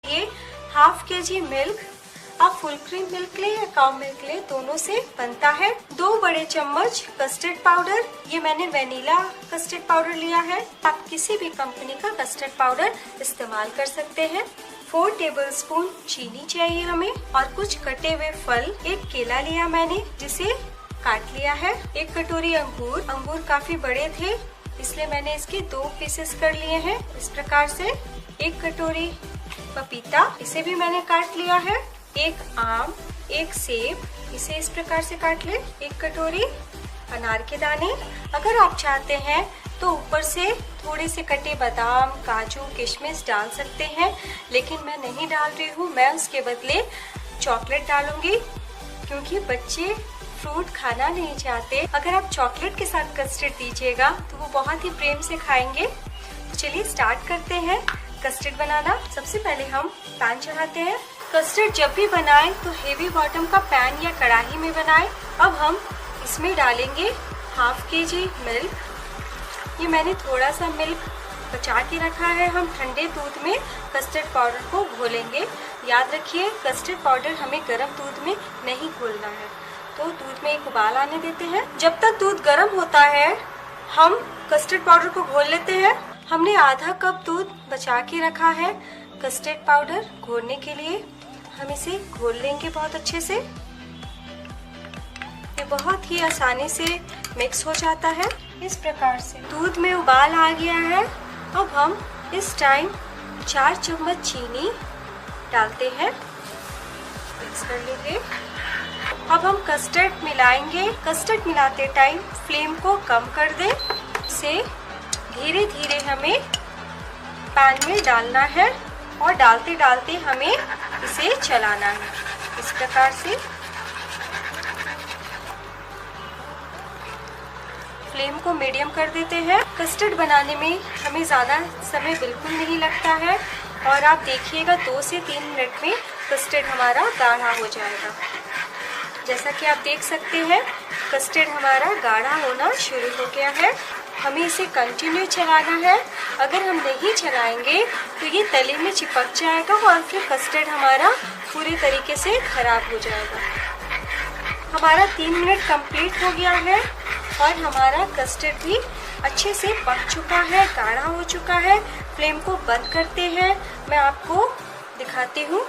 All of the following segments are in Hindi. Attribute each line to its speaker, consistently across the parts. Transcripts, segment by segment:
Speaker 1: ये हाफ केजी मिल्क, आप फुल क्रीम मिल्क ले या काउ मिल्क ले, दोनों से बनता है। 2 बड़े चम्मच कस्टर्ड पाउडर, ये मैंने वेनिला कस्टर्ड पाउडर लिया है, आप किसी भी कंपनी का कस्टर्ड पाउडर इस्तेमाल कर सकते हैं। 4 टेबलस्पून चीनी चाहिए हमें और कुछ कटे हुए फल। 1 केला लिया मैंने जिसे काट लिया है। 1 कटोरी अंगूर, अंगूर काफी बड़े थे इसलिए मैंने इसके 2 पीसेस कर लिए हैं इस प्रकार से। 1 कटोरी पपीता, इसे भी मैंने काट लिया है। 1 आम, 1 सेब, इसे इस प्रकार से काट ले। 1 कटोरी अनार के दाने, अगर आप चाहते हैं तो ऊपर से थोड़े से कटे बादाम, काजू, किशमिश डाल सकते हैं, लेकिन मैं नहीं डाल रही हूँ। मैं उसके बदले चॉकलेट डालूंगी क्योंकि बच्चे फ्रूट खाना नहीं चाहते। अगर आप चॉकलेट के साथ कस्टर्ड दीजिएगा तो वो बहुत ही प्रेम से खाएंगे। तो चलिए स्टार्ट करते हैं कस्टर्ड बनाना। सबसे पहले हम पैन चढ़ाते हैं। कस्टर्ड जब भी बनाएं तो हेवी बॉटम का पैन या कढ़ाई में बनाएं। अब हम इसमें डालेंगे हाफ केजी मिल्क। ये मैंने थोड़ा सा मिल्क बचा के रखा है। हम ठंडे दूध में कस्टर्ड पाउडर को घोलेंगे। याद रखिए कस्टर्ड पाउडर हमें गर्म दूध में नहीं घोलना है। तो दूध में एक उबाल आने देते हैं। जब तक दूध गर्म होता है हम कस्टर्ड पाउडर को घोल लेते हैं। हमने आधा कप दूध बचा के रखा है कस्टर्ड पाउडर घोलने के लिए। हम इसे घोल लेंगे बहुत अच्छे से। ये बहुत ही आसानी से मिक्स हो जाता है इस प्रकार से। दूध में उबाल आ गया है। अब हम इस टाइम 4 चम्मच चीनी डालते हैं, मिक्स कर लेंगे। अब हम कस्टर्ड मिलाएंगे। कस्टर्ड मिलाते टाइम फ्लेम को कम कर दें। इसे धीरे धीरे हमें पैन में डालना है और डालते डालते हमें इसे चलाना है इस प्रकार से। फ्लेम को मीडियम कर देते हैं। कस्टर्ड बनाने में हमें ज़्यादा समय बिल्कुल नहीं लगता है और आप देखिएगा 2 से 3 मिनट में कस्टर्ड हमारा गाढ़ा हो जाएगा। जैसा कि आप देख सकते हैं कस्टर्ड हमारा गाढ़ा होना शुरू हो गया है। हमें इसे कंटिन्यू चलाना है। अगर हम नहीं चलाएंगे तो ये तले में चिपक जाएगा और फिर कस्टर्ड हमारा पूरी तरीके से खराब हो जाएगा। हमारा 3 मिनट कंप्लीट हो गया है और हमारा कस्टर्ड भी अच्छे से पक चुका है, गाढ़ा हो चुका है। फ्लेम को बंद करते हैं। मैं आपको दिखाती हूँ।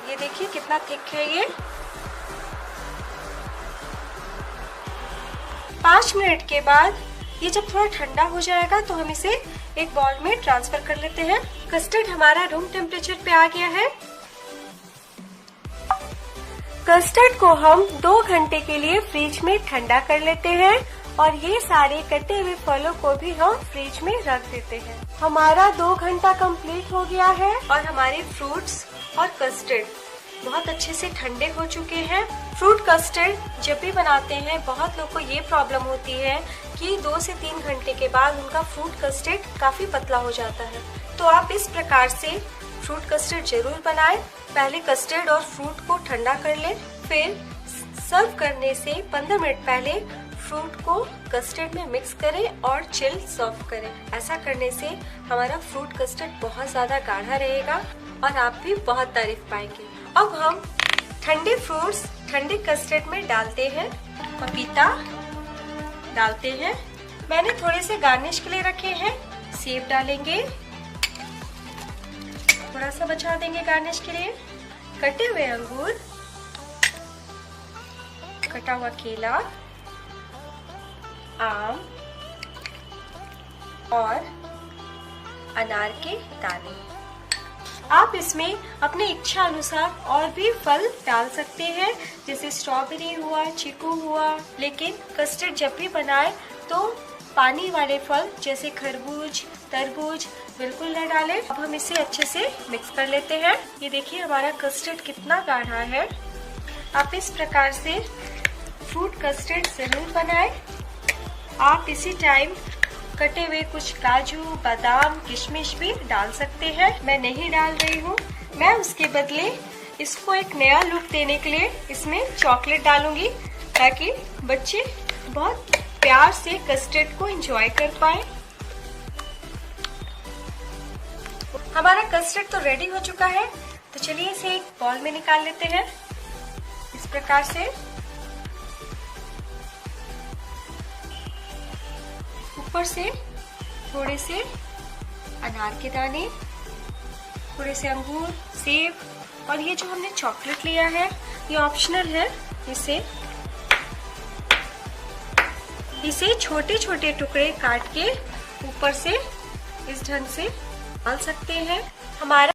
Speaker 1: ये देखिए कितना थिक है ये। 5 मिनट के बाद ये जब थोड़ा ठंडा हो जाएगा तो हम इसे एक बाउल में ट्रांसफर कर लेते हैं। कस्टर्ड हमारा रूम टेम्परेचर पे आ गया है। कस्टर्ड को हम 2 घंटे के लिए फ्रिज में ठंडा कर लेते हैं और ये सारे कटे हुए फलों को भी हम फ्रिज में रख देते हैं। हमारा 2 घंटा कंप्लीट हो गया है और हमारे फ्रूट्स और कस्टर्ड बहुत अच्छे से ठंडे हो चुके हैं। फ्रूट कस्टर्ड जब भी बनाते हैं बहुत लोग को ये प्रॉब्लम होती है कि 2 से 3 घंटे के बाद उनका फ्रूट कस्टर्ड काफी पतला हो जाता है। तो आप इस प्रकार से फ्रूट कस्टर्ड जरूर बनाएं। पहले कस्टर्ड और फ्रूट को ठंडा कर लें, फिर सर्व करने से 15 मिनट पहले फ्रूट को कस्टर्ड में मिक्स करें और चिल सर्व करें। ऐसा करने से हमारा फ्रूट कस्टर्ड बहुत ज्यादा गाढ़ा रहेगा और आप भी बहुत तारीफ पाएंगे। अब हम ठंडे फ्रूट्स ठंडे कस्टर्ड में डालते हैं। पपीता डालते हैं। मैंने थोड़े से गार्निश के लिए रखे हैं। सेब डालेंगे, थोड़ा सा बचा देंगे गार्निश के लिए। कटे हुए अंगूर, कटा हुआ केला, आम और अनार के दाने। आप इसमें अपने इच्छा अनुसार और भी फल डाल सकते हैं, जैसे स्ट्रॉबेरी हुआ, चीकू हुआ। लेकिन कस्टर्ड जब भी बनाए तो पानी वाले फल जैसे खरबूज, तरबूज बिल्कुल न डालें। अब हम इसे अच्छे से मिक्स कर लेते हैं। ये देखिए हमारा कस्टर्ड कितना गाढ़ा है। आप इस प्रकार से फ्रूट कस्टर्ड जरूर बनाएं। आप इसी टाइम कटे हुए कुछ काजू, बादाम, किशमिश भी डाल सकते हैं। मैं नहीं डाल रही हूँ। मैं उसके बदले इसको एक नया लुक देने के लिए इसमें चॉकलेट डालूंगी, ताकि बच्चे बहुत प्यार से कस्टर्ड को एंजॉय कर पाए। हमारा कस्टर्ड तो रेडी हो चुका है, तो चलिए इसे एक बॉल में निकाल लेते हैं इस प्रकार से। ऊपर से थोड़े से अनार के दाने, थोड़े से अंगूर, सेब और ये जो हमने चॉकलेट लिया है ये ऑप्शनल है। इसे छोटे छोटे टुकड़े काट के ऊपर से इस ढंग से डाल सकते हैं। हमारा